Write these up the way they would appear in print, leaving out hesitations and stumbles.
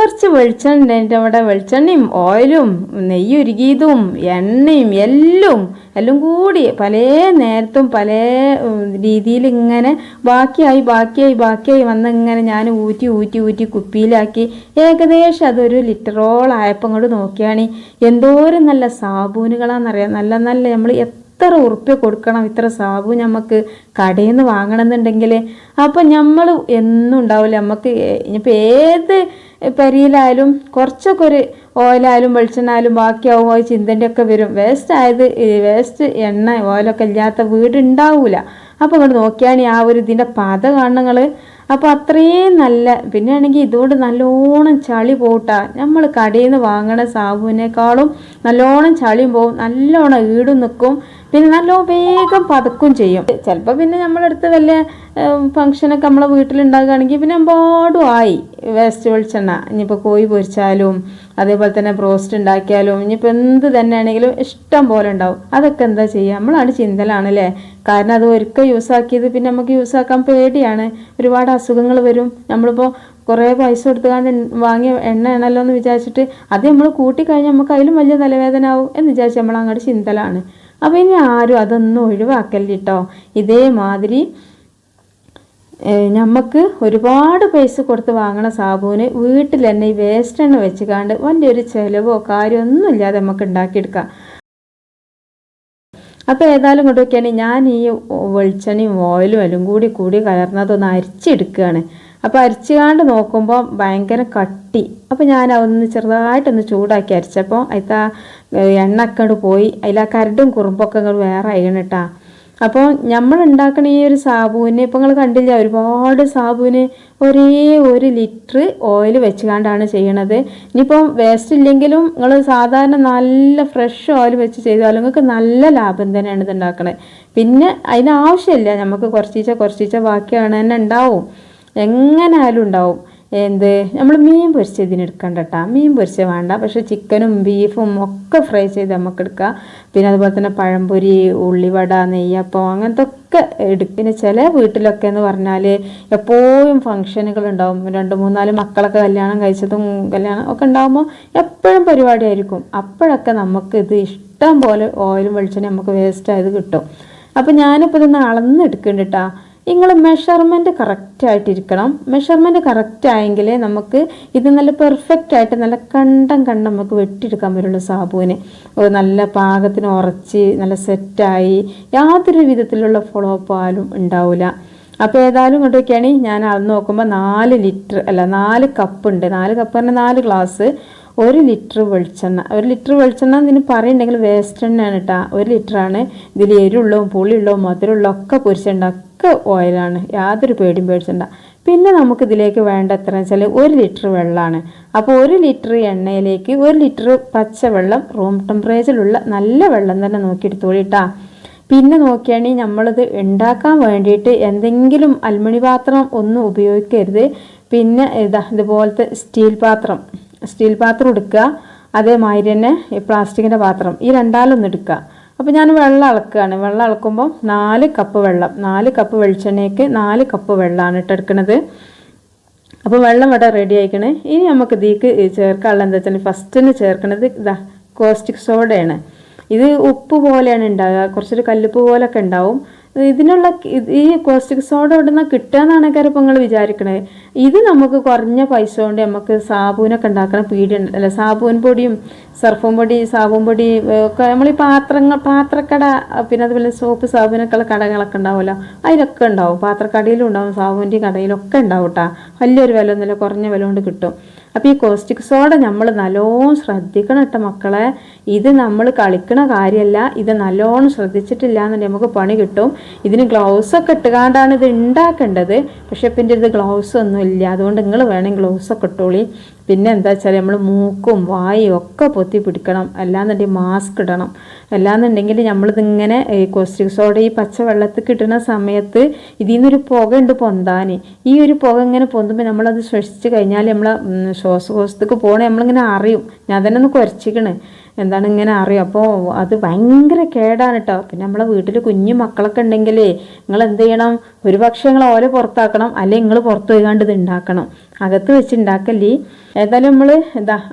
കുറച്ച് വെളിച്ചെണ്ണ ഉണ്ടായിട്ട് അവിടെ വെളിച്ചെണ്ണയും ഓയിലും നെയ്യുരുകിയതും എണ്ണയും എല്ലാം കൂടി പല നേരത്തും പല രീതിയിൽ ഇങ്ങനെ ബാക്കിയായി വന്ന് ഇങ്ങനെ ഞാൻ ഊറ്റി കുപ്പിയിലാക്കി ഏകദേശം അതൊരു ലിറ്ററോളായപ്പം അങ്ങോട്ട് നോക്കിയാണ് എന്തോരം നല്ല സാബൂനുകളാണെന്നറിയാം. നല്ല നല്ല നമ്മൾ എത്ര ഉറുപ്പ്യ കൊടുക്കണം ഇത്ര സാബൂൻ നമുക്ക് കടയിൽ നിന്ന് വാങ്ങണമെന്നുണ്ടെങ്കിൽ. അപ്പം നമ്മൾ എന്നും ഉണ്ടാവില്ല, നമുക്ക് ഇനിയിപ്പോൾ ഏത് പരിയിലായാലും കുറച്ചൊക്കെ ഒരു ഓയിലായാലും വെളിച്ചെണ്ണായാലും ബാക്കിയാവും, അത് ചിന്തൻ്റെ ഒക്കെ വരും. വേസ്റ്റ് എണ്ണ ഓയിലൊക്കെ ഇല്ലാത്ത വീട് ഉണ്ടാവില്ല. അപ്പോൾ ഇങ്ങോട്ട് നോക്കിയാണ് ആ ഒരു ഇതിൻ്റെ പത കാണുങ്ങൾ. അപ്പോൾ അത്രയും നല്ല. പിന്നെ ആണെങ്കിൽ ഇതുകൊണ്ട് നല്ലോണം ചളി പോട്ടാ. നമ്മൾ കടയിൽ നിന്ന് വാങ്ങണ സാബുവിനേക്കാളും നല്ലോണം ചളിയും പോവും, നല്ലോണം ഈടും നിൽക്കും, പിന്നെ നല്ലോണം വേഗം പതക്കും ചെയ്യും. ചിലപ്പോൾ പിന്നെ നമ്മളടുത്ത് വല്ല ഫംഗ്ഷനൊക്കെ നമ്മളെ വീട്ടിലുണ്ടാകുകയാണെങ്കിൽ പിന്നെ എമ്പാടും ആയി വേസ്റ്റ് വെളിച്ചെണ്ണ. ഇനിയിപ്പോൾ കോഴി പൊരിച്ചാലും അതേപോലെ തന്നെ ബ്രോസ്റ്റ് ഉണ്ടാക്കിയാലും ഇനിയിപ്പോൾ എന്ത് തന്നെയാണെങ്കിലും ഇഷ്ടം പോലെ ഉണ്ടാവും. അതൊക്കെ എന്താ ചെയ്യുക, നമ്മളാണ് ചിന്തലാണല്ലേ. കാരണം അത് ഒരിക്കൽ യൂസാക്കിയത് പിന്നെ നമുക്ക് യൂസാക്കാൻ പേടിയാണ്, ഒരുപാട് അസുഖങ്ങൾ വരും. നമ്മളിപ്പോൾ കുറേ പൈസ കൊടുത്തുകൊണ്ട് വാങ്ങിയ എണ്ണയാണല്ലോ എന്ന് വിചാരിച്ചിട്ട് അത് നമ്മൾ കൂട്ടിക്കഴിഞ്ഞാൽ നമുക്ക് അതിലും വലിയ തലവേദന ആവും എന്ന് വിചാരിച്ച് നമ്മൾ അങ്ങോട്ട് ചിന്തലാണ്. അപ്പോൾ ഇനി ആരും അതൊന്നും ഒഴിവാക്കല്ല കേട്ടോ. ഇതേമാതിരി നമുക്ക് ഒരുപാട് പൈസ കൊടുത്ത് വാങ്ങണ സാബൂന് വീട്ടിൽ തന്നെ ഈ വേസ്റ്റ് എണ്ണ വെച്ചുകാണ്ട് വലിയൊരു ചിലവോ കാര്യമൊന്നും ഇല്ലാതെ നമുക്ക് ഉണ്ടാക്കിയെടുക്കാം. അപ്പോൾ ഏതായാലും കൊണ്ടുവയ്ക്കുകയാണ് ഞാൻ ഈ വെളിച്ചെണ്ണയും ഓയിലും എല്ലാം കൂടി കലർന്നതൊന്ന് അരിച്ചെടുക്കുകയാണ്. അപ്പോൾ അരിച്ചുകാണ്ട് നോക്കുമ്പോൾ ഭയങ്കര കട്ടി. അപ്പോൾ ഞാൻ അതൊന്ന് ചെറുതായിട്ടൊന്ന് ചൂടാക്കി അരിച്ചപ്പോൾ അതിലത്തെ എണ്ണ ഒക്കെ പോയി, അതിൽ ആ കരടും കുറുമ്പൊക്കെ വേറെ ആയിക്കണം കേട്ടോ. അപ്പോൾ നമ്മൾ ഉണ്ടാക്കണ ഈ ഒരു സാബൂന് ഇപ്പോൾ നിങ്ങൾ കണ്ടില്ല, ഒരുപാട് സാബൂന് ഒരേ 1 ലിറ്റർ ഓയിൽ വെച്ചുകൊണ്ടാണ് ചെയ്യണത്. ഇനിയിപ്പം വേസ്റ്റ് ഇല്ലെങ്കിലും നിങ്ങൾ സാധാരണ നല്ല ഫ്രഷ് ഓയിൽ വെച്ച് ചെയ്താലും നിങ്ങൾക്ക് നല്ല ലാഭം തന്നെയാണ് ഇത് ഉണ്ടാക്കണത്. പിന്നെ അതിനാവശ്യമില്ല, നമുക്ക് കുറച്ചീച്ച ബാക്കിയാണ് തന്നെ ഉണ്ടാവും, എങ്ങനെയായാലും ഉണ്ടാവും. നമ്മൾ മീൻ പൊരിച്ചതിന് എടുക്കണ്ട കേട്ടോ, മീൻ പൊരിച്ച വേണ്ട. പക്ഷെ ചിക്കനും ബീഫും ഒക്കെ ഫ്രൈ ചെയ്ത് നമുക്ക് എടുക്കാം. പിന്നെ അതുപോലെ തന്നെ പഴംപൊരി, ഉള്ളിവട, നെയ്യപ്പം അങ്ങനത്തെ ഒക്കെ എടുക്കും. പിന്നെ ചില വീട്ടിലൊക്കെ എന്ന് പറഞ്ഞാൽ എപ്പോഴും ഫങ്ഷനുകൾ ഉണ്ടാവും. 2-3-4 മക്കളൊക്കെ കല്യാണം ഒക്കെ ഉണ്ടാകുമ്പോൾ എപ്പോഴും പരിപാടി ആയിരിക്കും. അപ്പോഴൊക്കെ നമുക്ക് ഇത് ഇഷ്ടം പോലെ ഓയിലും വെളിച്ചെണ്ണയും നമുക്ക് വേസ്റ്റായത് കിട്ടും. അപ്പോൾ ഞാനിപ്പോൾ ഇതൊന്ന് അളന്നെടുക്കുന്നുണ്ട് കേട്ടോ. നിങ്ങൾ മെഷർമെൻറ്റ് കറക്റ്റായിട്ടിരിക്കണം. മെഷർമെൻറ്റ് കറക്റ്റായെങ്കിൽ നമുക്ക് ഇത് നല്ല പെർഫെക്റ്റായിട്ട് നല്ല കണ്ടം നമുക്ക് വെട്ടിയെടുക്കാൻ പറ്റുള്ളൂ. സാബുവിന് നല്ല പാകത്തിന് ഉറച്ച് നല്ല സെറ്റായി യാതൊരു വിധത്തിലുള്ള ഫ്ലോപ്പാലും ഉണ്ടാവില്ല. അപ്പോൾ ഏതായാലും കൊണ്ടൊക്കെയാണ് ഞാൻ അളന്ന് നോക്കുമ്പോൾ 4 കപ്പ് ഉണ്ട്. 4 കപ്പ് പറഞ്ഞാൽ 4 ഗ്ലാസ്. 1 ലിറ്റർ വെളിച്ചെണ്ണ. 1 ലിറ്റർ വെളിച്ചെണ്ണ ഇതിന് പറയുന്നുണ്ടെങ്കിൽ വേസ്റ്റ് എണ്ണയാണ് കേട്ടോ. 1 ലിറ്ററാണ്. ഇതിൽ എരിവുള്ളതും പുളിയുള്ളതും മധുരമുള്ളതും ഒക്കെ പൊരിച്ചുണ്ടാക്കുക ഓയിലാണ്, യാതൊരു പേടിയും പേടിച്ചണ്ട. പിന്നെ നമുക്കിതിലേക്ക് വേണ്ട എത്ര വെച്ചാൽ 1 ലിറ്റർ വെള്ളമാണ്. അപ്പോൾ 1 ലിറ്റർ എണ്ണയിലേക്ക് 1 ലിറ്റർ പച്ചവെള്ളം റൂം ടെമ്പറേച്ചറിലുള്ള നല്ല വെള്ളം തന്നെ നോക്കിയെടുത്തോളിട്ടാ. പിന്നെ നോക്കിയാണെങ്കിൽ നമ്മളിത് ഉണ്ടാക്കാൻ വേണ്ടിയിട്ട് എന്തെങ്കിലും അലുമിനിയം പാത്രം ഒന്നും ഉപയോഗിക്കരുത്. പിന്നെ ഇതുപോലത്തെ സ്റ്റീൽ പാത്രം എടുക്കുക. അതേമാതിരി തന്നെ പ്ലാസ്റ്റിക്കിൻ്റെ പാത്രം, ഈ രണ്ടാലൊന്നും എടുക്കുക. അപ്പോൾ ഞാൻ വെള്ളം അളക്കുകയാണ്. വെള്ളം അളക്കുമ്പോൾ 4 കപ്പ് വെള്ളം, 4 കപ്പ് വെളിച്ചെണ്ണയ്ക്ക് 4 കപ്പ് വെള്ളമാണ് ഇട്ടെടുക്കുന്നത്. അപ്പോൾ വെള്ളം ഇവിടെ റെഡി ആയിക്കണേ. ഇനി നമുക്ക് ഇതിലേക്ക് ചേർക്കാനുള്ള എന്താ വെച്ചാൽ ഫസ്റ്റിന് ചേർക്കണത് കോസ്റ്റിക് സോഡയാണ്. ഇത് ഉപ്പ് പോലെയാണ് ഉണ്ടാകുക, കുറച്ചൊരു കല്ലുപ്പ് പോലൊക്കെ ഉണ്ടാവും. ഇതിനുള്ള ഈ കോസ്റ്റിക് സോഡ ഇവിടുന്ന് കിട്ടുക എന്നാണ് ഇപ്പോൾ നിങ്ങൾ വിചാരിക്കണേ. ഇത് നമുക്ക് കുറഞ്ഞ പൈസ കൊണ്ട് നമുക്ക് സാബൂനൊക്കെ ഉണ്ടാക്കണ അല്ല സാബൂൻ പൊടിയും സർഫും പൊടി സാബൂൻ പൊടി ഒക്കെ നമ്മൾ ഈ പാത്രക്കട, പിന്നെ അതുപോലെ സോപ്പ് സാബൂനൊക്കെ ഉള്ള കടകളൊക്കെ ഉണ്ടാവുമല്ലോ, അതിലൊക്കെ ഉണ്ടാവും. പാത്രക്കടയിലും ഉണ്ടാവും, സാബൂൻ്റെ കടയിലൊക്കെ ഉണ്ടാവും കേട്ടോ. വലിയൊരു വില ഒന്നുമില്ല, കുറഞ്ഞ വില കൊണ്ട് കിട്ടും. അപ്പോൾ ഈ കോസ്റ്റിക് സോഡ നമ്മൾ നല്ലോണം ശ്രദ്ധിക്കണം കേട്ടോ മക്കളെ. ഇത് നമ്മൾ കളിക്കണ കാര്യമല്ല, ഇത് നല്ലോണം ശ്രദ്ധിച്ചിട്ടില്ല എന്നുണ്ടെങ്കിൽ നമുക്ക് പണി കിട്ടും. ഇതിന് ഗ്ലൗസൊക്കെ ഇട്ടുകൊണ്ടാണ് ഇത് ഉണ്ടാക്കേണ്ടത്. പക്ഷെ ഇപ്പം എൻ്റെ ഇത് ഗ്ലൗസ് ഒന്നും ഇല്ല, അതുകൊണ്ട് നിങ്ങൾ വേണമെങ്കിൽ ഗ്ലൗസൊക്കെ ഇട്ടോളി. പിന്നെ എന്താ വെച്ചാൽ നമ്മൾ മൂക്കും വായും ഒക്കെ പൊത്തി പിടിക്കണം, അല്ലാന്നുണ്ടെങ്കിൽ മാസ്ക് ഇടണം. അല്ലാന്നുണ്ടെങ്കിൽ നമ്മളിതിങ്ങനെ ഈ കോസ്റ്റിക് സോഡ ഈ പച്ചവെള്ളത്തിൽ കിട്ടുന്ന സമയത്ത് ഇതിൽ നിന്നൊരു പുക ഉണ്ട് പൊന്താൻ. ഈ ഒരു പുക ഇങ്ങനെ പൊന്തുമ്പോൾ നമ്മളത് ശ്വസിച്ച് കഴിഞ്ഞാൽ നമ്മളെ ശ്വാസകോശത്തേക്ക് പോകണേ നമ്മളിങ്ങനെ അറിയും. ഞാൻ തന്നെ ഒന്ന് കുരച്ചിക്കണേ, എന്താണ് ഇങ്ങനെ അറിയും. അപ്പോൾ അത് ഭയങ്കര കേടാണ് കേട്ടോ. പിന്നെ നമ്മളെ വീട്ടിൽ കുഞ്ഞു മക്കളൊക്കെ ഉണ്ടെങ്കിൽ നിങ്ങൾ എന്ത് ചെയ്യണം, ഒരു പക്ഷേ നിങ്ങൾ ഓലെ പുറത്താക്കണം, അല്ലെങ്കിൽ നിങ്ങൾ പുറത്ത് പോയിക്കാണ്ട് ഇത് ഉണ്ടാക്കണം. അകത്ത് വെച്ച് ഉണ്ടാക്കല്ലേ. ഏതായാലും നമ്മൾ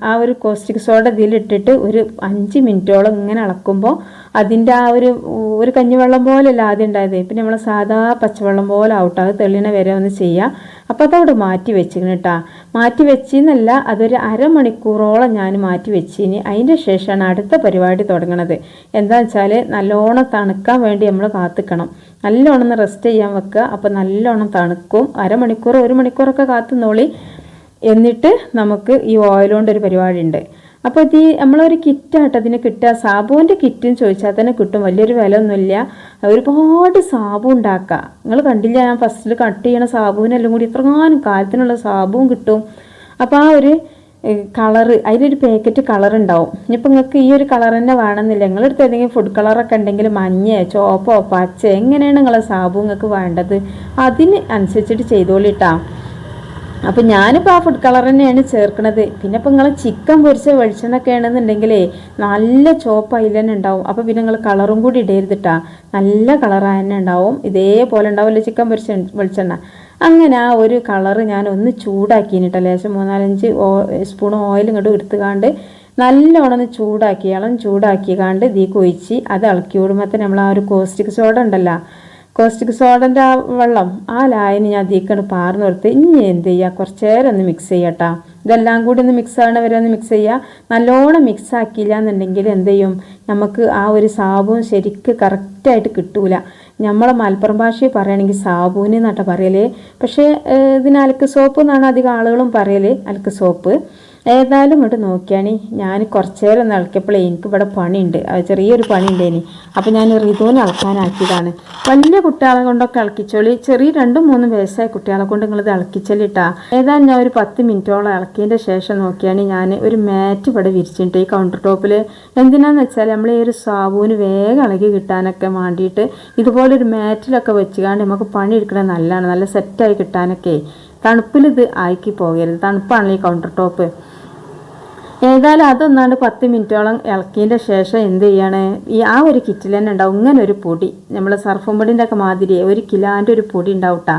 ആ ഒരു കോസ്റ്റിക് സോഡ ഇതിലിട്ടിട്ട് ഒരു 5 മിനിറ്റോളം ഇങ്ങനെ ഇളക്കുമ്പോൾ അതിൻ്റെ ആ ഒരു കഞ്ഞിവെള്ളം പോലെയല്ല ആദ്യം ഉണ്ടായത്. പിന്നെ നമ്മൾ സാധാ പച്ചവെള്ളം പോലെ ആവട്ടെ, അത് തെളിയണ വരെ ഒന്ന് ചെയ്യുക. അപ്പോൾ അതവിടെ മാറ്റി വെച്ചിരുന്നു കേട്ടോ. മാറ്റി വെച്ചെന്നല്ല, അതൊരു അരമണിക്കൂറോളം ഞാൻ മാറ്റി വെച്ചിന്. അതിൻ്റെ ശേഷമാണ് അടുത്ത പരിപാടി തുടങ്ങണത്. എന്താണെന്ന് വെച്ചാൽ നല്ലോണം തണുക്കാൻ വേണ്ടി നമ്മൾ കാത്തിക്കണം. നല്ലോണം ഒന്ന് റെസ്റ്റ് ചെയ്യാൻ വെക്കുക. അപ്പോൾ നല്ലോണം തണുക്കും. അരമണിക്കൂർ 1 മണിക്കൂറൊക്കെ കാത്തുന്നോളി. എന്നിട്ട് നമുക്ക് ഈ ഓയിൽ കൊണ്ടൊരു പരിപാടി ഉണ്ട്. അപ്പോൾ ഇത് നമ്മളൊരു കിറ്റായിട്ട് അതിന് കിട്ടുക. സാബുവിൻ്റെ കിറ്റും ചോദിച്ചാൽ തന്നെ കിട്ടും, വലിയൊരു വില ഒന്നുമില്ല. ഒരുപാട് സാബു ഉണ്ടാക്കുക. നിങ്ങൾ കണ്ടില്ല, ഞാൻ ഫസ്റ്റിൽ കട്ട് ചെയ്യണ സാബുവിനെല്ലാം കൂടി ഇത്രങ്ങാനും കാലത്തിനുള്ള സാബുവും കിട്ടും. അപ്പോൾ ആ ഒരു കളറ്, അതിലൊരു പാക്കറ്റ് കളർ ഉണ്ടാവും. ഇനിയിപ്പോൾ നിങ്ങൾക്ക് ഈ ഒരു കളർ തന്നെ വേണമെന്നില്ല, നിങ്ങളെടുത്ത് ഏതെങ്കിലും ഫുഡ് കളറൊക്കെ ഉണ്ടെങ്കിൽ മഞ്ഞ, ചോപ്പോ, പച്ച, എങ്ങനെയാണ് നിങ്ങളെ സാബു നിങ്ങൾക്ക് വേണ്ടത് അതിന് അനുസരിച്ചിട്ട് ചെയ്തോളിട്ടാ. അപ്പം ഞാനിപ്പോൾ ആ ഫുഡ് കളർ തന്നെയാണ് ചേർക്കുന്നത്. പിന്നെ ഇപ്പോൾ നിങ്ങൾ ചിക്കൻ പൊരിച്ച വെളിച്ചെണ്ണൊക്കെ ആണെന്നുണ്ടെങ്കിലേ നല്ല ചോപ്പ് അതിൽ തന്നെ ഉണ്ടാവും. അപ്പോൾ പിന്നെ നിങ്ങൾ കളറും കൂടി ഇടരുതിട്ടാ, നല്ല കളറായ തന്നെ ഉണ്ടാവും. ഇതേപോലെ ഉണ്ടാവില്ലേ ചിക്കൻ പൊരിച്ച വെളിച്ചെണ്ണ. അങ്ങനെ ആ ഒരു കളറ് ഞാൻ ഒന്ന് ചൂടാക്കിയിട്ടോ, ലേശം 3-4 സ്പൂൺ ഓയിൽ ഇങ്ങോട്ട് എടുത്തുകാണ്ട് നല്ലോണം ഒന്ന് ചൂടാക്കി, ഇളം ചൂടാക്കിക്കാണ്ട് ഇതിലേക്ക് ഒഴിച്ച് അത് ഇളക്കി വിടുമ്പോൾ തന്നെ നമ്മൾ ആ ഒരു കോസ്റ്റിക് സോഡ ഉണ്ടല്ലോ, കോസ്റ്റിക് സോഡൻ്റെ ആ വെള്ളം, ആ ലായനി ഞാൻ അതിലേക്കാണ് പാർന്ന് കൊടുത്ത് ഇനി എന്ത് ചെയ്യുക, കുറച്ച് നേരം ഒന്ന് മിക്സ് ചെയ്യട്ടോ. ഇതെല്ലാം കൂടി ഒന്ന് മിക്സ് ആവണ വരെ ഒന്ന് മിക്സ് ചെയ്യുക. നല്ലോണം മിക്സ് ആക്കിയില്ല എന്നുണ്ടെങ്കിൽ എന്ത് ചെയ്യും, നമുക്ക് ആ ഒരു സാബുൻ ശരിക്ക് കറക്റ്റായിട്ട് കിട്ടൂല. നമ്മളെ മലപ്പുറം ഭാഷയിൽ പറയുകയാണെങ്കിൽ സാബൂന് എന്നാട്ടോ പറയല്. പക്ഷേ ഇതിന് അലക്ക് സോപ്പ് എന്നാണ് അധികം ആളുകളും പറയല്, അലക്ക് സോപ്പ്. ഏതായാലും ഇങ്ങോട്ട് നോക്കിയാണ് ഞാൻ കുറച്ച് നേരം ഒന്ന് ഇളക്കിയപ്പോഴേ എനിക്ക് ഇവിടെ പണിയുണ്ട്, ചെറിയൊരു പണി ഉണ്ടേനി. അപ്പോൾ ഞാൻ റിതുവിനെ ഇളക്കാനാക്കിയതാണ്. വലിയ കുട്ടികളെ കൊണ്ടൊക്കെ ഇളക്കിച്ചോളി, ചെറിയ 2-3 വയസ്സായ കുട്ടികളെ കൊണ്ട് നിങ്ങളിത് ഇളക്കിച്ചോളിട്ടാ. ഏതായാലും ഞാൻ ഒരു 10 മിനിറ്റോളം ഇളക്കിയതിൻ്റെ ശേഷം നോക്കിയാണ് ഞാൻ ഒരു മാറ്റ് ഇവിടെ വിരിച്ചിട്ട് ഈ കൗണ്ടർ ടോപ്പിൽ. എന്തിനാന്ന് വെച്ചാൽ നമ്മൾ ഈ ഒരു സാബൂന് വേഗം ഇളകി കിട്ടാനൊക്കെ വേണ്ടിയിട്ട് ഇതുപോലൊരു മാറ്റിലൊക്കെ വെച്ചുകൊണ്ട് നമുക്ക് പണി എടുക്കണത് നല്ലതാണ്, നല്ല സെറ്റായി കിട്ടാനൊക്കെ. തണുപ്പിൽ ഇത് ആക്കി പോകരുത്, തണുപ്പാണല്ലോ ഈ കൗണ്ടർ ടോപ്പ്. ഏതായാലും അതൊന്നാണ്ട് 10 മിനിറ്റോളം ഇളക്കിയതിൻ്റെ ശേഷം എന്ത് ചെയ്യാണ്, ആ ഒരു കിറ്റിൽ തന്നെ ഉണ്ടാവും ഇങ്ങനെ ഒരു പൊടി, നമ്മൾ സർഫും പൊടിൻ്റെ ഒക്കെ മാതിരി 1 കിലോൻ്റെ ഒരു പൊടി ഉണ്ടാവും കേട്ടോ.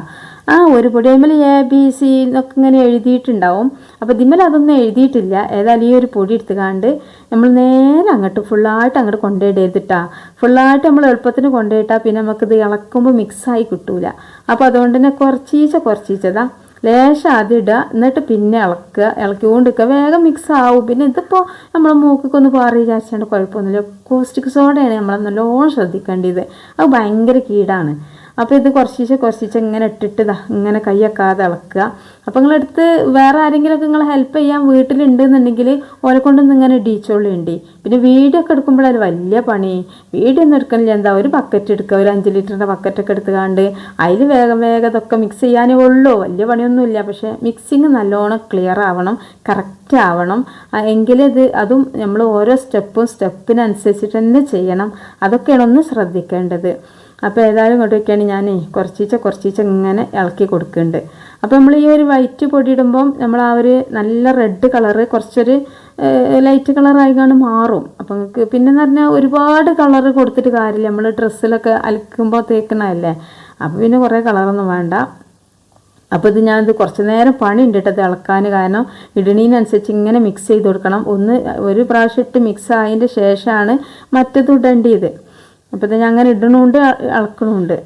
ആ ഒരു പൊടി അതിൽ ABC എന്നൊക്കെ ഇങ്ങനെ എഴുതിയിട്ടുണ്ടാവും. അപ്പോൾ ഇതിന്മേൽ അതൊന്നും എഴുതിയിട്ടില്ല. ഏതായാലും ഈ ഒരു പൊടി എടുത്തുകാണ്ട് നമ്മൾ നേരെ അങ്ങോട്ട് ഫുള്ളായിട്ട് അങ്ങോട്ട് കൊണ്ടുപോയിട്ടാ. ഫുള്ളായിട്ട് നമ്മൾ എളുപ്പത്തിന് കൊണ്ടുപോയിട്ടാൽ പിന്നെ നമുക്കിത് ഇളക്കുമ്പോൾ മിക്സായി കിട്ടൂല. അപ്പോൾ അതുകൊണ്ട് തന്നെ കുറച്ചീച്ചതാ ലേശം ആദ്യം ഇടുക, എന്നിട്ട് പിന്നെ ഇളക്കുക, ഇളക്കിക്കൊണ്ടിരിക്കുക, വേഗം മിക്സ് ആവും. പിന്നെ ഇതിപ്പോൾ നമ്മളെ മൂക്കൊന്ന് പാറി വിചാരിച്ചാണ്ട് കുഴപ്പമൊന്നുമില്ല. കോസ്റ്റിക് സോഡയാണ് നമ്മൾ നല്ലോണം ശ്രദ്ധിക്കേണ്ടത്, അത് ഭയങ്കര കീടാണ്. അപ്പോൾ ഇത് കുറച്ചീച്ച ഇങ്ങനെ ഇട്ടിട്ട് ഇങ്ങനെ കൈയ്യൊക്കാതെ ഇളക്കുക. അപ്പോൾ നിങ്ങളെടുത്ത് വേറെ ആരെങ്കിലുമൊക്കെ നിങ്ങളെ ഹെൽപ്പ് ചെയ്യാൻ വീട്ടിലുണ്ടെന്നുണ്ടെങ്കിൽ ഓരെ കൊണ്ടൊന്നും ഇങ്ങനെ ഇടിച്ചോളുണ്ട്. പിന്നെ വീഡിയോ ഒക്കെ എടുക്കുമ്പോഴത് വലിയ പണി. വീഡിയോ ഒന്നും എടുക്കണില്ല, എന്താ ഒരു ബക്കറ്റ് എടുക്കുക, ഒരു 5 ലിറ്ററിൻ്റെ ബക്കറ്റൊക്കെ എടുത്തുകാണ്ട് അതിൽ വേഗം ഇതൊക്കെ മിക്സ് ചെയ്യാനേ ഉള്ളൂ, വലിയ പണിയൊന്നുമില്ല. പക്ഷേ മിക്സിങ് നല്ലോണം ക്ലിയർ ആവണം, കറക്റ്റ് ആവണം. എങ്കിലേ അതും നമ്മൾ ഓരോ സ്റ്റെപ്പിനനുസരിച്ചിട്ട് തന്നെ ചെയ്യണം. അതൊക്കെയാണ് ഒന്ന് ശ്രദ്ധിക്കേണ്ടത്. അപ്പോൾ ഏതായാലും ഇങ്ങോട്ട് വയ്ക്കുകയാണ് ഞാൻ കുറച്ചീച്ച ഇങ്ങനെ ഇളക്കി കൊടുക്കുന്നുണ്ട്. അപ്പോൾ നമ്മൾ ഈ ഒരു വൈറ്റ് പൊടി ഇടുമ്പം നമ്മൾ ആ ഒരു നല്ല റെഡ് കളറ് കുറച്ചൊരു ലൈറ്റ് കളറായിക്കാണ്ട് മാറും. അപ്പം നമുക്ക് പിന്നെന്ന് പറഞ്ഞാൽ ഒരുപാട് കളറ് കൊടുത്തിട്ട് കാര്യമില്ല, നമ്മൾ ഡ്രസ്സിലൊക്കെ അലക്കുമ്പോൾ തേക്കണതല്ലേ. അപ്പോൾ പിന്നെ കുറേ കളറൊന്നും വേണ്ട. അപ്പോൾ ഞാനിത് കുറച്ച് നേരം പണി ഉണ്ട് കേട്ടോ ഇളക്കാൻ. കാരണം ഇടണീനനുസരിച്ച് ഇങ്ങനെ മിക്സ് ചെയ്ത് കൊടുക്കണം. ഒരു പ്രാവശ്യം ഇട്ട് മിക്സ് ആയതിൻ്റെ ശേഷമാണ് മറ്റത് ഇടേണ്ടത്. അപ്പോൾ ഇത് ഞാൻ അങ്ങനെ ഇടണമുണ്ട് ഇളക്കണമുണ്ട്.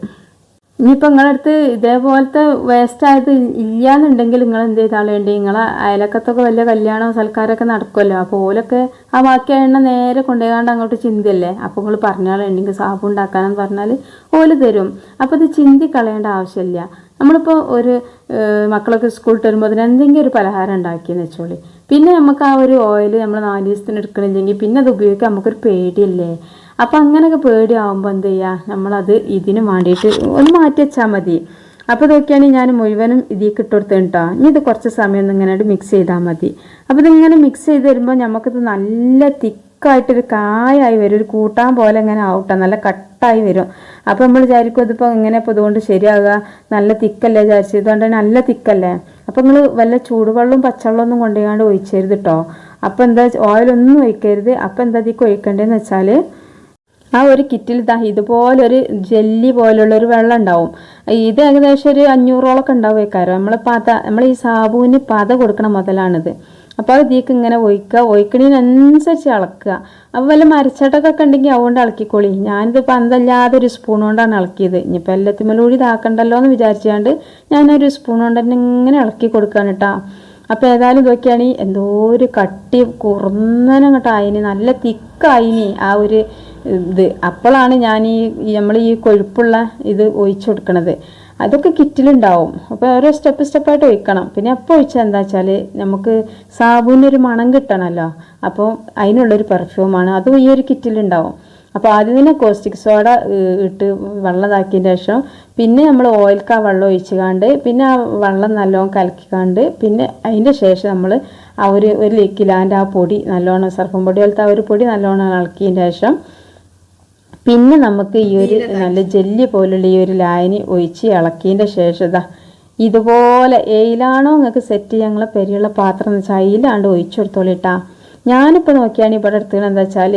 ഇനിയിപ്പോൾ നിങ്ങളടുത്ത് ഇതേപോലത്തെ വേസ്റ്റായത് ഇല്ലയെന്നുണ്ടെങ്കിൽ നിങ്ങൾ എന്ത് ചെയ്താളേണ്ടി, നിങ്ങളെ അയലക്കത്തൊക്കെ വലിയ കല്യാണം സൽക്കാരമൊക്കെ നടക്കുമല്ലോ. അപ്പോൾ ഓലൊക്കെ ആ ബാക്കി എണ്ണ നേരെ കൊണ്ടുപോകാണ്ട് അങ്ങോട്ട് ചിന്തയല്ലേ. അപ്പോൾ നിങ്ങൾ പറഞ്ഞാളുണ്ടെങ്കിൽ സാബു ഉണ്ടാക്കാനെന്ന് പറഞ്ഞാൽ ഓല് തരും. അപ്പോൾ ഇത് ചിന്തി കളയേണ്ട ആവശ്യമില്ല. നമ്മളിപ്പോൾ ഒരു മക്കളൊക്കെ സ്കൂളിൽ വരുമ്പോൾ അതിന് എന്തെങ്കിലും ഒരു പലഹാരം ഉണ്ടാക്കിയെന്ന് വെച്ചോളി, പിന്നെ നമുക്ക് ആ ഒരു ഓയിൽ നമ്മൾ 4 ദിവസത്തിന് എടുക്കണില്ലെങ്കിൽ പിന്നെ അത് ഉപയോഗിക്കാൻ നമുക്കൊരു പേടിയല്ലേ. അപ്പം അങ്ങനെയൊക്കെ പേടിയാവുമ്പോൾ എന്ത് ചെയ്യുക, നമ്മളത് ഇതിന് വേണ്ടിയിട്ട് ഒന്ന് മാറ്റി വെച്ചാൽ മതി. അപ്പോൾ ഇതൊക്കെയാണ് ഞാൻ മുഴുവനും ഇതിലേക്ക് ഇട്ട് കൊടുത്തത് കേട്ടോ. ഇനി ഇത് കുറച്ച് സമയം ഒന്ന് ഇങ്ങനെ മിക്സ് ചെയ്താൽ മതി. അപ്പോൾ ഇതിങ്ങനെ മിക്സ് ചെയ്ത് വരുമ്പോൾ നമുക്കിത് നല്ല തിക്കായിട്ടൊരു കായായി വരും, ഒരു കൂട്ടാൻ പോലെ ഇങ്ങനെ ആവട്ടെ, നല്ല കട്ടായി വരും. അപ്പോൾ നമ്മൾ വിചാരിക്കും ഇതിപ്പോൾ ഇങ്ങനെ ഇപ്പോൾ ഇതുകൊണ്ട് ശരിയാകുക, നല്ല തിക്കല്ലേ വിചാരിച്ചു, ഇതുകൊണ്ട് തന്നെ നല്ല തിക്കല്ലേ. അപ്പോൾ നിങ്ങൾ വല്ല ചൂടുവെള്ളവും പച്ചവെള്ളമൊന്നും കൊണ്ടുപോകാണ്ട് ഒഴിച്ചരുത് കേട്ടോ. അപ്പോൾ എന്താ ഓയിലൊന്നും ഒഴിക്കരുത്. അപ്പോൾ എന്താ ഇതിലേക്ക് ഒഴിക്കേണ്ടതെന്ന് വെച്ചാൽ ആ ഒരു കിറ്റിൽ ഇതുപോലൊരു ജെല്ലി പോലുള്ളൊരു വെള്ളം ഉണ്ടാവും. ഇത് ഏകദേശം ഒരു 500ഓളൊക്കെ ഉണ്ടാവുമേക്കാരം. നമ്മൾ ഈ സാബുവിന് പത കൊടുക്കണ മുതലാണിത്. അപ്പോൾ അത് ഇതിലേക്ക് ഇങ്ങനെ ഒഴിക്കണതിനനുസരിച്ച് ഇളക്കുക. അപ്പോൾ വല്ല മരച്ചട്ടൊക്കെ ഉണ്ടെങ്കിൽ അതുകൊണ്ട് ഇളക്കിക്കോളി. ഞാനിത് പന്തല്ലാതെ ഒരു സ്പൂൺ കൊണ്ടാണ് ഇളക്കിയത്. ഇനിയിപ്പോൾ എല്ലാത്തിമേലൂടി ഇതാക്കണ്ടല്ലോ എന്ന് വിചാരിച്ചാണ്ട് ഞാനൊരു സ്പൂൺ കൊണ്ട് തന്നെ ഇങ്ങനെ ഇളക്കി കൊടുക്കാണ് കേട്ടോ. അപ്പോൾ ഏതായാലും ഇതൊക്കെയാണ് എന്തോ ഒരു കട്ടി കുറുന്നനങ്ങോട്ട് ആയിന്, നല്ല തിക്കായിന് ആ ഒരു ഇത്. അപ്പോഴാണ് ഞാൻ നമ്മൾ ഈ കൊഴുപ്പുള്ള ഇത് ഒഴിച്ചു കൊടുക്കണത്. അതൊക്കെ കിറ്റിലുണ്ടാവും. അപ്പോൾ ഓരോ സ്റ്റെപ്പായിട്ട് ഒഴിക്കണം. പിന്നെ എപ്പോൾ ഒഴിച്ചാൽ എന്താ വെച്ചാൽ നമുക്ക് സാബുവിനൊരു മണം കിട്ടണമല്ലോ. അപ്പോൾ അതിനുള്ളൊരു പെർഫ്യൂമാണ്, അതും ഈ ഒരു കിറ്റിലുണ്ടാവും. അപ്പോൾ ആദ്യം തന്നെ കോസ്റ്റിക് സോഡ ഇട്ട് വെള്ളം ഇതാക്കിയതിന് ശേഷം പിന്നെ നമ്മൾ ഓയിൽക്ക് ആ വെള്ളം ഒഴിച്ചുകാണ്ട് പിന്നെ ആ വെള്ളം നല്ലോണം കലക്കിക്കാണ്ട് പിന്നെ അതിൻ്റെ ശേഷം നമ്മൾ ആ ഒരു കിലോൻ്റെ ആ പൊടി നല്ലോണം സർഫും പൊടി പോലത്തെ ആ ഒരു പൊടി നല്ലോണം ഇളക്കിയതിന് ശേഷം പിന്നെ നമുക്ക് ഈ ഒരു നല്ല ജെല്ലി പോലുള്ള ഈ ഒരു ലായനി ഒഴിച്ച് ഇളക്കിയതിൻ്റെ ശേഷം ഇതുപോലെ ഏയിലാണോ നിങ്ങൾക്ക് സെറ്റ് ചെയ്യാൻ ഞങ്ങളെ പെരിയുള്ള പാത്രം എന്ന് വെച്ചാൽ അതിലാണ്ട് ഒഴിച്ചു കൊടുത്തോളിട്ടാ. ഞാനിപ്പോൾ നോക്കിയാണ് ഇവിടെ എടുത്തത് എന്താ വെച്ചാൽ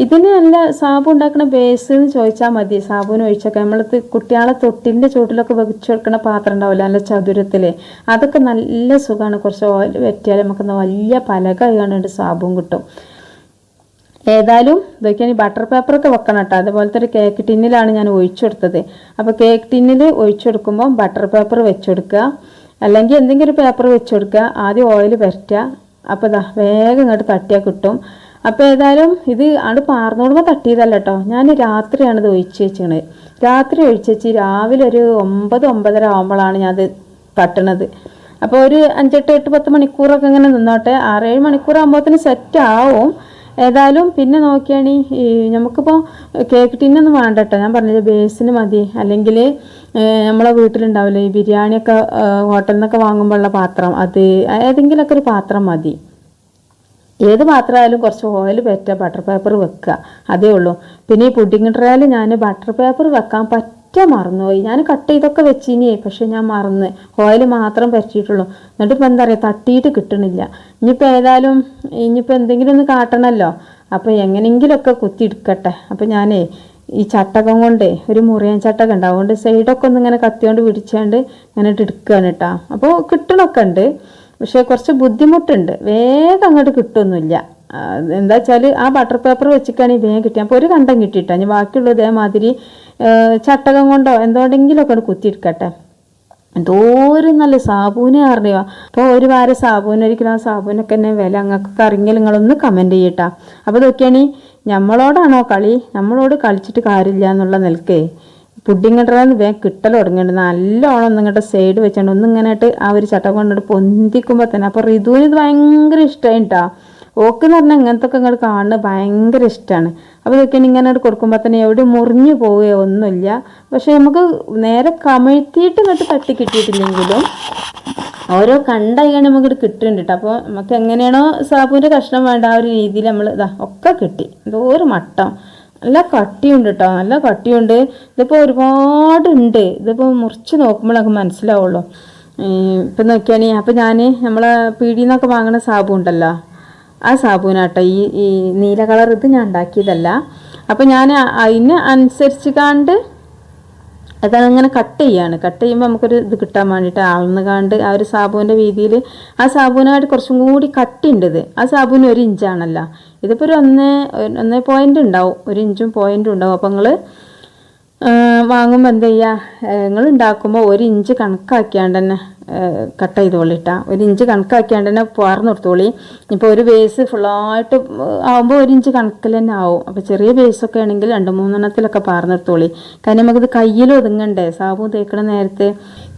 ഇതിന് നല്ല സാബു ഉണ്ടാക്കുന്ന ബേസ് എന്ന് ചോദിച്ചാൽ മതി. സാബുവിന് ഒഴിച്ചൊക്കെ നമ്മൾ കുട്ടികളെ തൊട്ടിൻ്റെ ചുവട്ടിലൊക്കെ വെച്ച് കൊടുക്കുന്ന പാത്രം ഉണ്ടാവില്ല, നല്ല ചതുരത്തിൽ. അതൊക്കെ നല്ല സുഖമാണ്. കുറച്ച് ഓയിൽ വെറ്റിയാൽ നമുക്ക് വലിയ പലക ആയതുകൊണ്ട് സാബുവും കിട്ടും. ഏതായാലും ഇതൊക്കെയാണ് ബട്ടർ പേപ്പറൊക്കെ വെക്കണം കേട്ടോ. അതുപോലത്തെ ഒരു കേക്ക് ടിന്നിലാണ് ഞാൻ ഒഴിച്ചു കൊടുത്തത്. അപ്പോൾ കേക്ക് ടിന്നിൽ ഒഴിച്ചു കൊടുക്കുമ്പോൾ ബട്ടർ പേപ്പർ വെച്ച് കൊടുക്കുക, അല്ലെങ്കിൽ എന്തെങ്കിലും ഒരു പേപ്പർ വെച്ച് കൊടുക്കുക. ആദ്യം ഓയിൽ വരട്ടുക. അപ്പോൾ വേഗം ഇങ്ങോട്ട് തട്ടിയാൽ കിട്ടും. അപ്പോൾ ഏതായാലും ഇത് അവിടെ പാർന്നോടുമ്പോൾ തട്ടിയതല്ല കേട്ടോ. ഞാൻ രാത്രിയാണ് ഇത് ഒഴിച്ച് വെച്ചത്. രാത്രി ഒഴിച്ച് വെച്ച് രാവിലെ ഒരു 9-9:30 ആകുമ്പോഴാണ് ഞാനത് തട്ടണത്. അപ്പോൾ ഒരു 5-8-10 മണിക്കൂറൊക്കെ ഇങ്ങനെ നിന്നോട്ടെ. 6-7 മണിക്കൂറാകുമ്പോഴത്തേന് സെറ്റ് ആവും. ഏതായാലും പിന്നെ നോക്കിയാണ് നമുക്കിപ്പോൾ കേക്ക് ടിന്നൊന്നും വേണ്ട കേട്ടോ. ഞാൻ പറഞ്ഞത് ബേസിന് മതി. അല്ലെങ്കിൽ നമ്മളെ വീട്ടിലുണ്ടാവില്ലേ ഈ ബിരിയാണിയൊക്കെ ഹോട്ടലിൽ നിന്നൊക്കെ വാങ്ങുമ്പോഴുള്ള പാത്രം, അത് ഏതെങ്കിലുമൊക്കെ ഒരു പാത്രം മതി. ഏത് പാത്രമായാലും കുറച്ച് ഓയിൽ പറ്റുക, ബട്ടർ പേപ്പർ വെക്കുക, അതേ ഉള്ളൂ. പിന്നെ ഈ പുഡിംഗ് ട്രേയിൽ ഞാൻ ബട്ടർ പേപ്പർ വെക്കാൻ മറന്നുപോയി. ഞാൻ കട്ട് ചെയ്തൊക്കെ വെച്ചിനി, പക്ഷെ ഞാൻ മറന്ന് ഓയിൽ മാത്രം പറ്റിയിട്ടുള്ളൂ. എന്നിട്ട് ഇപ്പം എന്താ പറയുക, തട്ടിയിട്ട് കിട്ടണില്ല. ഇനിയിപ്പോൾ എന്തെങ്കിലും ഒന്ന് കാട്ടണമല്ലോ. അപ്പോൾ എങ്ങനെയെങ്കിലുമൊക്കെ കുത്തിയെടുക്കട്ടെ. അപ്പോൾ ഞാനേ ഈ ചട്ടകം കൊണ്ടേ ഒരു മുറിയൻ ചട്ടകം ഉണ്ട്, അതുകൊണ്ട് സൈഡൊക്കെ ഒന്ന് ഇങ്ങനെ കത്തിയോണ്ട് പിടിച്ചാണ്ട് ഇങ്ങനെ എടുക്കുകയാണ് കേട്ടോ. അപ്പോൾ കിട്ടണമൊക്കെ ഉണ്ട്, പക്ഷേ കുറച്ച് ബുദ്ധിമുട്ടുണ്ട്. വേഗം അങ്ങോട്ട് കിട്ടുമൊന്നുമില്ല. എന്താ വെച്ചാൽ ആ ബട്ടർ പേപ്പർ വെച്ചിട്ടാണെങ്കിൽ വേഗം കിട്ടി. അപ്പോൾ ഒരു കണ്ടം കിട്ടിയിട്ടാ. ഞാൻ ബാക്കിയുള്ള ഇതേമാതിരി ചട്ടകം കൊണ്ടോ എന്തുകൊണ്ടെങ്കിലൊക്കെ കുത്തിയെടുക്കട്ടെ. എന്തോരം നല്ല സാബൂന് അറിയുക. അപ്പോൾ ഒരു വാരം സാബൂന്, 1 കിലോ സാബൂനൊക്കെ തന്നെ വില അങ്ങക്കൊക്കെ അറിയെങ്കിൽ നിങ്ങളൊന്ന് കമൻറ്റ് ചെയ്യട്ടാ. അപ്പോൾ ഇതൊക്കെയാണ് നമ്മളോടാണോ കളി, നമ്മളോട് കളിച്ചിട്ട് കാര്യമില്ല എന്നുള്ള നിലക്കേ പുഡിംഗ് ട്രേന്ന് വേഗം കിട്ടൽ തുടങ്ങിയിട്ടുണ്ട്. നല്ലോണം ഒന്നിങ്ങോട്ട് സൈഡ് വെച്ചാണ്ട് ഒന്നിങ്ങനായിട്ട് ആ ഒരു ചട്ടകം കൊണ്ടിട്ട് പൊന്തിക്കുമ്പോൾ തന്നെ. അപ്പോൾ ഋതുവിന് ഇത് ഭയങ്കര ഇഷ്ടമായിട്ടാ. ഓക്കെന്ന് പറഞ്ഞാൽ ഇങ്ങനത്തെ ഒക്കെ ഇങ്ങോട്ട് കാണുന്നത് ഭയങ്കര ഇഷ്ടമാണ്. അപ്പോൾ ഇതൊക്കെ ഇങ്ങനെ കൊടുക്കുമ്പോൾ തന്നെ എവിടെ മുറിഞ്ഞു പോവുകയോ ഒന്നുമില്ല. പക്ഷെ നമുക്ക് നേരെ കമഴ്ത്തിയിട്ട് ഇങ്ങോട്ട് തട്ടി കിട്ടിയിട്ടില്ലെങ്കിലും ഓരോ കണ്ടായിക്കാണ് നമുക്കിത് കിട്ടുന്നുണ്ട് കേട്ടോ. അപ്പോൾ നമുക്ക് എങ്ങനെയാണോ സാബുവിൻ്റെ കഷ്ണം വേണ്ട ആ ഒരു രീതിയിൽ നമ്മൾ ഒക്കെ കിട്ടി. എന്തോ ഒരു മട്ടം, നല്ല കട്ടിയുണ്ട് കേട്ടോ, നല്ല കട്ടിയുണ്ട്. ഇതിപ്പോൾ ഒരുപാടുണ്ട്. ഇതിപ്പോൾ മുറിച്ച് നോക്കുമ്പോഴൊക്കെ മനസ്സിലാവുള്ളൂ. ഇപ്പം നോക്കിയാണെങ്കിൽ അപ്പോൾ ഞാൻ നമ്മളെ പീടിയിൽ നിന്നൊക്കെ വാങ്ങുന്ന സാബു ഉണ്ടല്ലോ, ആ സാബുവിനാട്ടോ ഈ നീല കളർ. ഇത് ഞാൻ ഉണ്ടാക്കിയതല്ല. അപ്പോൾ ഞാൻ അതിന് അനുസരിച്ച് കണ്ട് അതങ്ങനെ കട്ട് ചെയ്യാണ്. കട്ട് ചെയ്യുമ്പോൾ നമുക്കൊരു ഇത് കിട്ടാൻ വേണ്ടിയിട്ട് ആൾന്ന് കണ്ട് ആ ഒരു സാബുവിൻ്റെ വീതിയിൽ ആ സാബുവിനായിട്ട് കുറച്ചും കൂടി കട്ടിയുണ്ട്. ഇത് ആ സാബുവിന് 1 ഇഞ്ചാണല്ലോ. ഇതിപ്പോൾ ഒരു 1 പോയിൻ്റ് ഉണ്ടാവും, 1 ഇഞ്ചും പോയിൻ്റും ഉണ്ടാവും. അപ്പോൾ നിങ്ങൾ വാങ്ങുമ്പോൾ എന്താ ചെയ്യുക, നിങ്ങൾ ഉണ്ടാക്കുമ്പോൾ 1 ഇഞ്ച് കണക്കാക്കിയാണ്ട് തന്നെ കട്ട് ചെയ്തോളിട്ടാ. 1 ഇഞ്ച് കണക്കാക്കിയാണ്ട് തന്നെ പാർന്ന് കൊടുത്തോളി. ഇപ്പോൾ ഒരു ബേസ് ഫുള്ളായിട്ട് ആകുമ്പോൾ 1 ഇഞ്ച് കണക്കിൽ തന്നെ ആവും. അപ്പോൾ ചെറിയ ബേസൊക്കെ ആണെങ്കിൽ 2-3 എണ്ണത്തിലൊക്കെ പാർന്ന് കൊടുത്തോളി. കാരണം നമുക്കിത് കയ്യിൽ ഒതുങ്ങണ്ടേ സാബു തേക്കണ നേരത്തെ.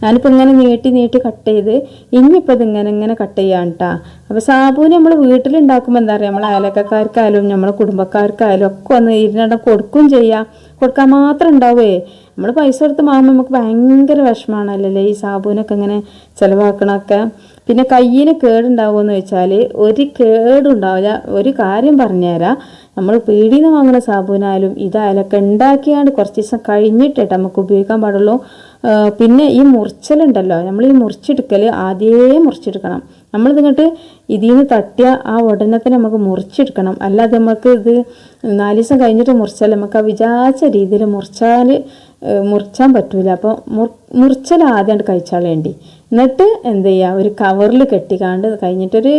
ഞാനിപ്പോൾ ഇങ്ങനെ നീട്ടി കട്ട് ചെയ്ത് ഇനിയിപ്പോൾ ഇതിങ്ങനെ കട്ട് ചെയ്യാൻ കേട്ടാ. അപ്പോൾ സാബുവിന് നമ്മൾ വീട്ടിലുണ്ടാക്കുമ്പോൾ എന്താ പറയുക, നമ്മളെ അയലക്കാർക്കായാലും നമ്മളെ കുടുംബക്കാർക്കായാലും ഒക്കെ ഒന്ന് ഇരുന്നിടം കൊടുക്കുകയും ചെയ്യാം. കൊടുക്കാൻ മാത്രം ഉണ്ടാവേ. നമ്മൾ പൈസ കൊടുത്ത് വാങ്ങുമ്പോൾ നമുക്ക് ഭയങ്കര വിഷമമാണല്ലേ ഈ സാബുവിനൊക്കെ ഇങ്ങനെ ചിലവാക്കണമൊക്കെ. പിന്നെ കയ്യിന് കേടുണ്ടാവുമെന്ന് വെച്ചാൽ ഒരു കേടുണ്ടാവില്ല. ഒരു കാര്യം പറഞ്ഞുതരാം, നമ്മൾ പീടിയിൽ നിന്ന് വാങ്ങുന്ന സാബുവിനായാലും ഇതായാലൊക്കെ ഉണ്ടാക്കിയാണ്ട് കുറച്ച് ദിവസം കഴിഞ്ഞിട്ടേ നമുക്ക് ഉപയോഗിക്കാൻ പാടുള്ളൂ. പിന്നെ ഈ മുറിച്ചലുണ്ടല്ലോ, നമ്മൾ ഈ മുറിച്ചെടുക്കൽ ആദ്യമേ മുറിച്ചെടുക്കണം. നമ്മളിതിങ്ങോട്ട് ഇതിൽ നിന്ന് തട്ടിയ ആ ഉടനെ തന്നെ നമുക്ക് മുറിച്ചെടുക്കണം. അല്ലാതെ നമുക്ക് ഇത് 4 ദിവസം കഴിഞ്ഞിട്ട് മുറിച്ചാൽ നമുക്ക് ആ വിചാരിച്ച രീതിയിൽ മുറിച്ചാൻ പറ്റൂല. അപ്പോൾ മുറിച്ചാൽ ആദ്യമായിട്ട് കഴിച്ചാളേണ്ടി. എന്നിട്ട് എന്ത് ചെയ്യുക, ഒരു കവറിൽ കെട്ടിക്കാണ്ട് കഴിഞ്ഞിട്ടൊരു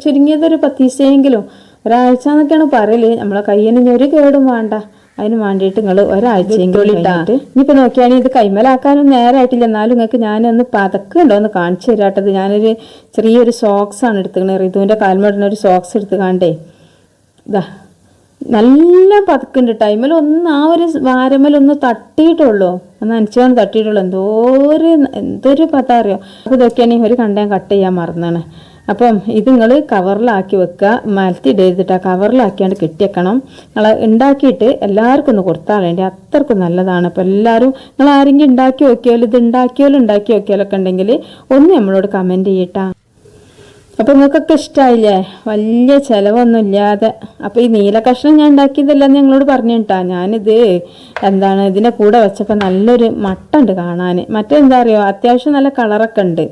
ചുരുങ്ങിയതൊരു 10 ദിവസമെങ്കിലും, ഒരാഴ്ച എന്നൊക്കെയാണ് പറയല്. നമ്മളെ കയ്യിന് ഒരു കേടും വേണ്ട. അതിന് വേണ്ടിയിട്ട് നിങ്ങൾ ഒരാഴ്ചയെങ്കിലും ഇട്ടാട്ട് ഇനിയിപ്പോൾ നോക്കിയാണെങ്കിൽ ഇത് കൈമലാക്കാനും നേരമായിട്ടില്ല. എന്നാലും നിങ്ങൾക്ക് ഞാനൊന്ന് പതക്കുണ്ടോ എന്ന് കാണിച്ചു തരാട്ടത്. ഞാനൊരു ചെറിയൊരു സോക്സാണ് എടുത്തുക്കണത്. റിതുവിൻ്റെ കാൽമടന ഒരു സോക്സ് എടുത്ത് കാണ്ടേ ഇതാ നല്ല പതക്കുണ്ട്. ടൈമിലൊന്ന് ആ ഒരു വാരമ്മലൊന്ന് തട്ടിയിട്ടുള്ളൂ, ഒന്ന് അനച്ചാന്ന് തട്ടിയിട്ടുള്ളൂ. എന്തൊരു പത അറിയോ. അപ്പോൾ ഇതൊക്കെയാണെങ്കിൽ ഒരു കണ്ടം കട്ട് ചെയ്യാൻ മറന്നാണ്. അപ്പം ഇത് നിങ്ങൾ കവറിലാക്കി വെക്കുക, മലത്തിടരുതിട്ട് ആ കവറിലാക്കിയാണ്ട് കെട്ടിയേക്കണം. നിങ്ങൾ ഉണ്ടാക്കിയിട്ട് എല്ലാവർക്കും ഒന്ന് കൊടുത്താൽ വേണ്ടി, അത്രക്കും നല്ലതാണ്. അപ്പോൾ എല്ലാവരും നിങ്ങൾ ആരെങ്കിലും ഉണ്ടാക്കി നോക്കിയാലും ഇത് ഉണ്ടാക്കി നോക്കിയാലൊക്കെ ഉണ്ടെങ്കിൽ ഒന്ന് നമ്മളോട് കമൻറ്റ് ചെയ്യട്ടാ. അപ്പോൾ നിങ്ങൾക്കൊക്കെ ഇഷ്ടമായില്ലേ, വലിയ ചിലവൊന്നും ഇല്ലാതെ. അപ്പോൾ ഈ നീല കഷ്ണം ഞാൻ ഉണ്ടാക്കിയതല്ലെന്ന് ഞങ്ങളോട് പറഞ്ഞു കേട്ടാ. ഞാനിത് ഇതിൻ്റെ കൂടെ വെച്ചപ്പോൾ നല്ലൊരു മട്ടുണ്ട് കാണാൻ. മറ്റെന്താ അറിയോ, അത്യാവശ്യം നല്ല കളറൊക്കെ ഉണ്ട്.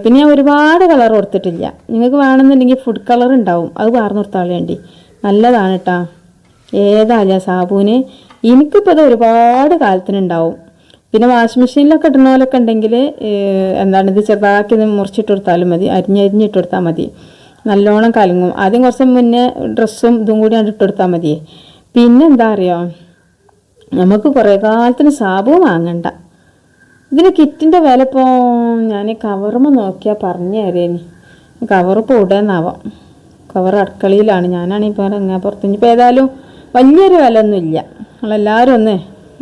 പിന്നെ ഞാൻ ഒരുപാട് കളർ കൊടുത്തിട്ടില്ല. നിങ്ങൾക്ക് വേണമെന്നുണ്ടെങ്കിൽ ഫുഡ് കളർ ഉണ്ടാവും, അത് വാർന്നു കൊടുത്താൽ വേണ്ടി നല്ലതാണ് കേട്ടോ. ഏതായാലും സാബൂന് എനിക്കിപ്പോൾ ഇത് ഒരുപാട് കാലത്തിനുണ്ടാവും. പിന്നെ വാഷിംഗ് മെഷീനിലൊക്കെ ഇടുന്ന പോലൊക്കെ ഉണ്ടെങ്കിൽ ഇത് ചെറുതാക്കി മുറിച്ചിട്ട് കൊടുത്താലും മതി, അരിഞ്ഞിട്ട് കൊടുത്താൽ മതി, നല്ലോണം കലങ്ങും. ആദ്യം കുറച്ച് മുന്നേ ഡ്രസ്സും ഇതും കൂടി ഇട്ട് കൊടുത്താൽ മതി. പിന്നെ എന്താ അറിയോ, നമുക്ക് കുറേ കാലത്തിന് സാബൂൻ വാങ്ങണ്ട. ഇതിന് കിറ്റിൻ്റെ വില ഇപ്പോൾ ഞാൻ കവറുമ്പോൾ നോക്കിയാൽ പറഞ്ഞു തരേനി. കവറിപ്പോൾ ഉടനാവാം, കവർ അടുക്കളയിലാണ്. ഞാനാണെങ്കിൽ ഇപ്പോൾ അങ്ങനെ പുറത്ത്. ഇനിയിപ്പോൾ ഏതായാലും വലിയൊരു വില ഒന്നുമില്ല. നമ്മളെല്ലാവരും ഒന്ന്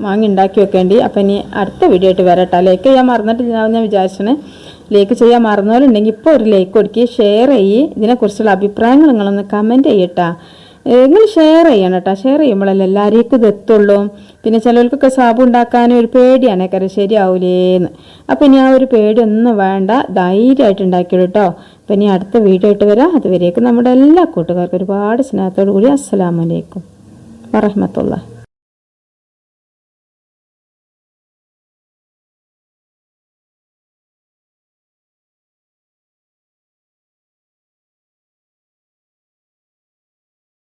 വാങ്ങി ഉണ്ടാക്കി വെക്കേണ്ടി. അപ്പം ഇനി അടുത്ത വീഡിയോ ആയിട്ട് വരട്ടെ. ലൈക്ക് ചെയ്യാൻ മറന്നിട്ടില്ല ഞാൻ വിചാരിച്ചേ. ലൈക്ക് ചെയ്യാൻ മറന്നവരുണ്ടെങ്കിൽ ഇപ്പോൾ ഒരു ലൈക്ക് കൊടുക്കുക, ഷെയർ ചെയ്യ്. ഇതിനെക്കുറിച്ചുള്ള അഭിപ്രായങ്ങൾ നിങ്ങളൊന്ന് കമൻറ്റ് ചെയ്യട്ടാ. നിങ്ങൾ ഷെയർ ചെയ്യണം കേട്ടോ. ഷെയർ ചെയ്യുമ്പോഴല്ലേ എല്ലാവരേക്കും ഇത് എത്തുള്ളൂ. പിന്നെ ചിലർക്കൊക്കെ സാബു ഉണ്ടാക്കാനും ഒരു പേടിയാണ്, കാര്യം ശരിയാവൂലേന്ന്. അപ്പം ഇനി ആ ഒരു പേടി ഒന്നും വേണ്ട, ധൈര്യമായിട്ട് ഉണ്ടാക്കിയോളൂ കേട്ടോ. അപ്പം ഇനി അടുത്ത വീഡിയോ ആയിട്ട് വരാം. അതുവരേക്കും നമ്മുടെ എല്ലാ കൂട്ടുകാർക്കും ഒരുപാട് സ്നേഹത്തോടു കൂടി അസ്സലാമു അലൈക്കും വറഹ്മത്തുള്ളാഹി.